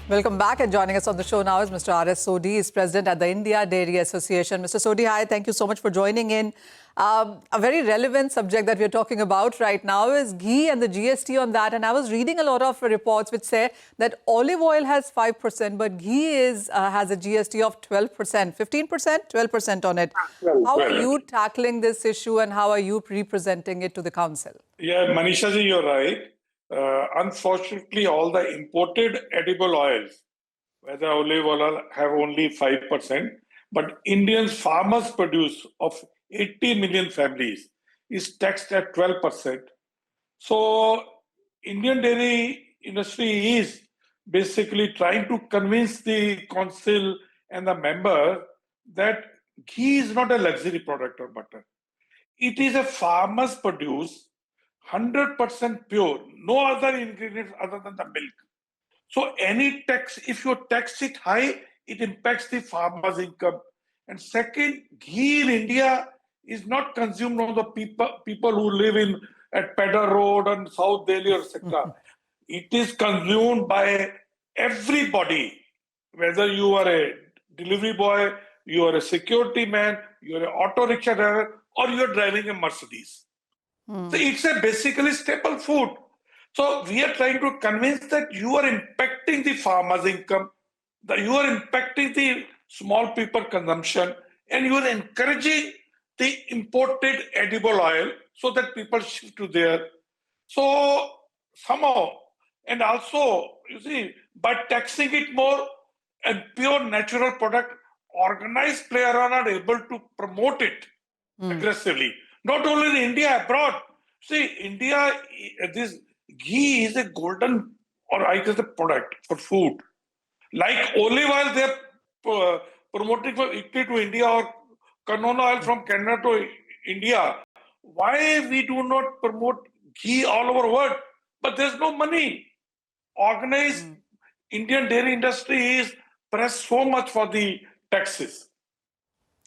Welcome back, and joining us on the show now is Mr. R.S. Sodhi. He's president at the India Dairy Association. Mr. Sodhi, hi. Thank you so much for joining in. A very relevant subject that we're talking about right now is ghee and the GST on that. And I was reading a lot of reports which say that olive oil has 5%, but ghee has a GST of 12%, 15%, 12% on it. How are you tackling this issue and how are you representing it to the council? Yeah, Manisha ji, you're right. Unfortunately, all the imported edible oils, whether olive oil, have only 5%. But Indian farmers' produce of 80 million families is taxed at 12%. So, Indian dairy industry is basically trying to convince the council and the member that ghee is not a luxury product or butter. It is a farmer's produce, 100% pure, no other ingredients other than the milk. So any tax, if you tax it high, it impacts the farmer's income. And second, ghee in India is not consumed on the people who live in at Pedder Road and South Delhi, etc. It is consumed by everybody, whether you are a delivery boy, you are a security man, you are an auto rickshaw driver, or you are driving a Mercedes. So it's a basically staple food. So we are trying to convince that you are impacting the farmer's income, that you are impacting the small people consumption, and you are encouraging the imported edible oil so that people shift to there. So somehow, and also, you see, by taxing it more, a pure natural product, organized players are not able to promote it aggressively. Not only in India, abroad. See, India, this ghee is a golden, or I guess, a product for food. Like olive oil, they're promoting from Italy to India, or canola oil from Canada to India. Why we do not promote ghee all over the world? But there's no money. Organized Indian dairy industry is pressed so much for the taxes.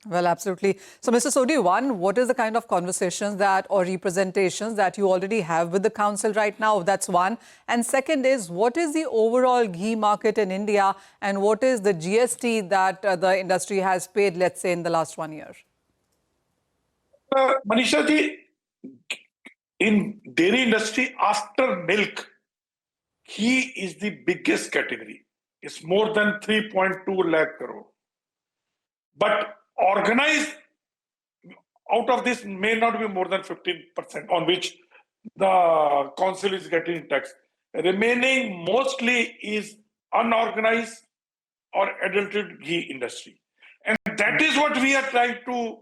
Well, absolutely. So, Mr. Sodhi, one, what is the kind of conversations that or representations that you already have with the council right now? That's one. And second is, what is the overall ghee market in India and what is the GST that the industry has paid, let's say, in the last 1 year? Manisha ji, in dairy industry, after milk, ghee is the biggest category. It's more than 3.2 lakh crore. But organized, out of this may not be more than 15% on which the council is getting taxed. Remaining mostly is unorganized or adulterated ghee industry. And that is what we are trying to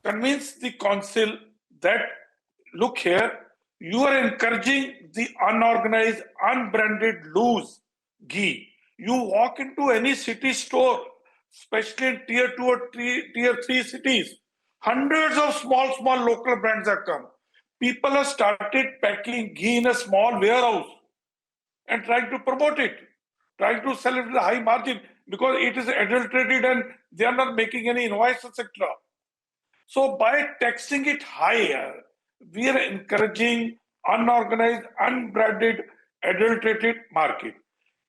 convince the council that, look here, you are encouraging the unorganized, unbranded loose ghee. You walk into any city store, especially in tier 2 or tier 3 cities, hundreds of small local brands have come. People have started packing ghee in a small warehouse and trying to promote it, trying to sell it at a high margin because it is adulterated and they are not making any invoice, etc. So by taxing it higher, we are encouraging unorganized, unbranded, adulterated market.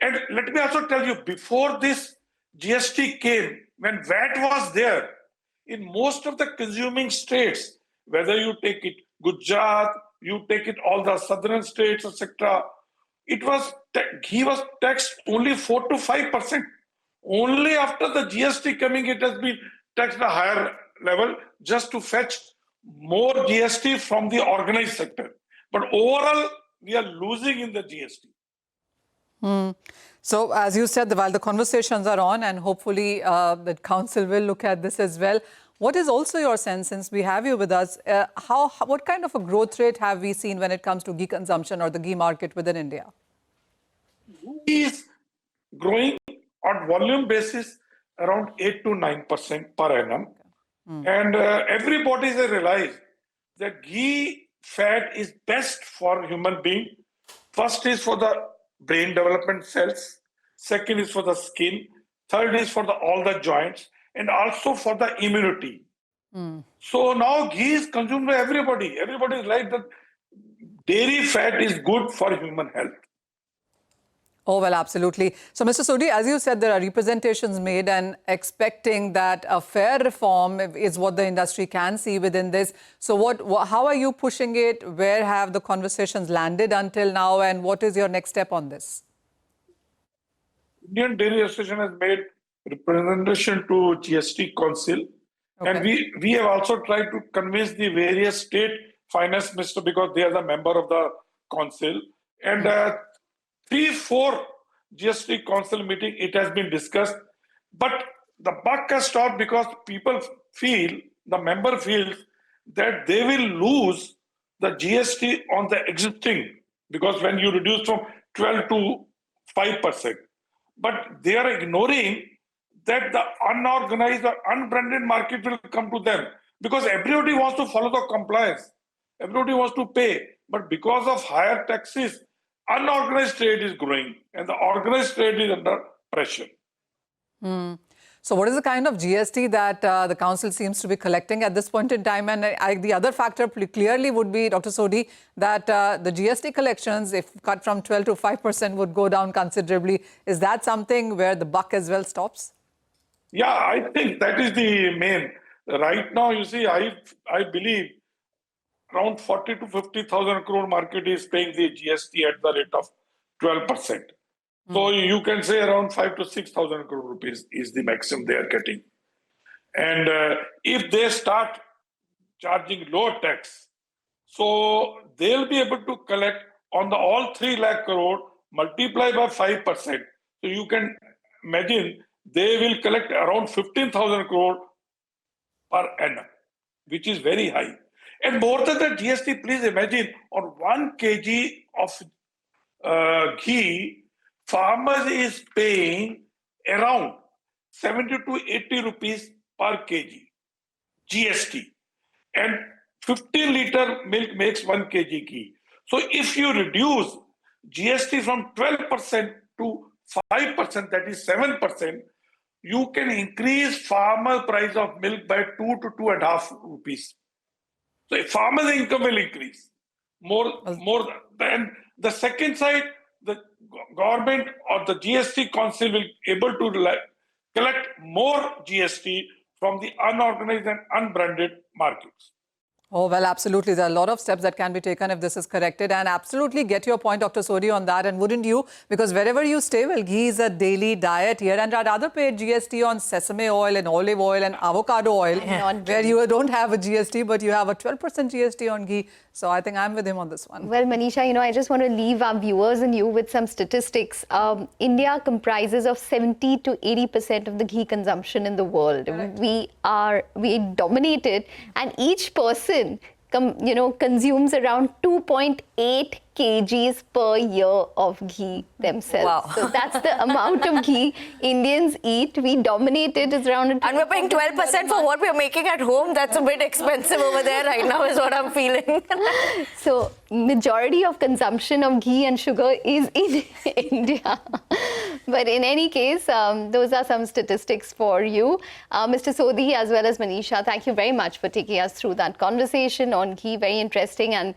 And let me also tell you, before this GST came, when VAT was there, in most of the consuming states, whether you take it Gujarat, you take it all the southern states, etc., ghee was taxed only 4 to 5%. Only after the GST coming, it has been taxed at a higher level just to fetch more GST from the organized sector. But overall, we are losing in the GST. So, as you said, while the conversations are on and hopefully the council will look at this as well, what is also your sense, since we have you with us, what kind of a growth rate have we seen when it comes to ghee consumption or the ghee market within India? Ghee is growing on volume basis around 8 to 9% per annum. And everybody has realized that ghee fat is best for human being. First is for the brain development cells. Second is for the skin. Third is for all the joints and also for the immunity. So now ghee is consumed by everybody. Everybody is like that dairy fat is good for human health. Oh, well, absolutely. So, Mr. Sodhi, as you said, there are representations made and expecting that a fair reform is what the industry can see within this. So, how are you pushing it? Where have the conversations landed until now? And what is your next step on this? Indian Dairy Association has made representation to GST Council. Okay. And we have also tried to convince the various state finance minister because they are the member of the council. And 3-4 GST Council meeting, it has been discussed. But the buck has stopped because people feel, the member feels that they will lose the GST on the existing, because when you reduce from 12 to 5%. But they are ignoring that the unorganized or unbranded market will come to them, because everybody wants to follow the compliance. Everybody wants to pay. But because of higher taxes, unorganized trade is growing and the organized trade is under pressure. So what is the kind of GST that the council seems to be collecting at this point in time? And the other factor clearly would be, Dr. Sodhi, that the GST collections, if cut from 12 to 5%, would go down considerably. Is that something where the buck as well stops? Yeah, I think that is the main. Right now, you see, I believe around 40 to 50,000 crore market is paying the GST at the rate of 12%. So you can say around 5 to 6,000 crore rupees is the maximum they are getting. And if they start charging low tax, so they'll be able to collect on the all 3 lakh crore, multiply by 5%. So you can imagine they will collect around 15,000 crore per annum, which is very high. And more than the GST, please imagine, on 1 kg of ghee, farmers is paying around 70 to 80 rupees per kg GST. And 15-liter milk makes 1 kg ghee. So if you reduce GST from 12% to 5%, that is 7%, you can increase farmer price of milk by 2 to 2.5 rupees. So farmers' income will increase more than the second side. The government or the GST Council will able to collect more GST from the unorganized and unbranded markets. Oh, well, absolutely. There are a lot of steps that can be taken if this is corrected. And absolutely get your point, Dr. Sodhi, on that. And wouldn't you? Because wherever you stay, well, ghee is a daily diet here. And I'd rather pay GST on sesame oil and olive oil and avocado oil, where you don't have a GST, but you have a 12% GST on ghee. So I think I'm with him on this one. Well, Manisha, I just want to leave our viewers and you with some statistics. India comprises of 70 to 80% of the ghee consumption in the world. Correct. We dominate it, and each person consumes around 2.8 kgs per year of ghee themselves. Wow. So that's the amount of ghee Indians eat. We dominate it. It's around... And we're paying 12% for what we're making at home. That's a bit expensive over there right now is what I'm feeling. So majority of consumption of ghee and sugar is in India. But in any case, those are some statistics for you. Mr. Sodhi as well as Manisha, thank you very much for taking us through that conversation on ghee. Very interesting and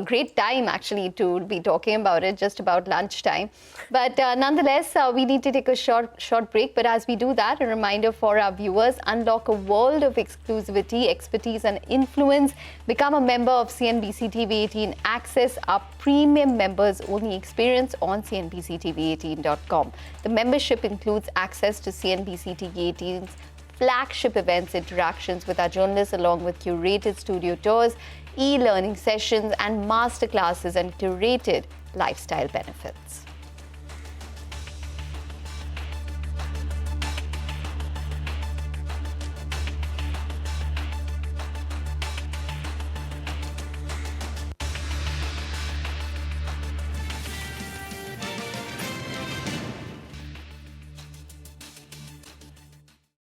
great time actually to be talking about it, just about lunchtime. But nonetheless, we need to take a short break. But as we do that, a reminder for our viewers, unlock a world of exclusivity, expertise and influence. Become a member of CNBC-TV18 Access, our premium members only experience on CNBC-TV18.com. The membership includes access to CNBC-TV18's flagship events, interactions with our journalists along with curated studio tours, e-learning sessions and masterclasses and curated lifestyle benefits.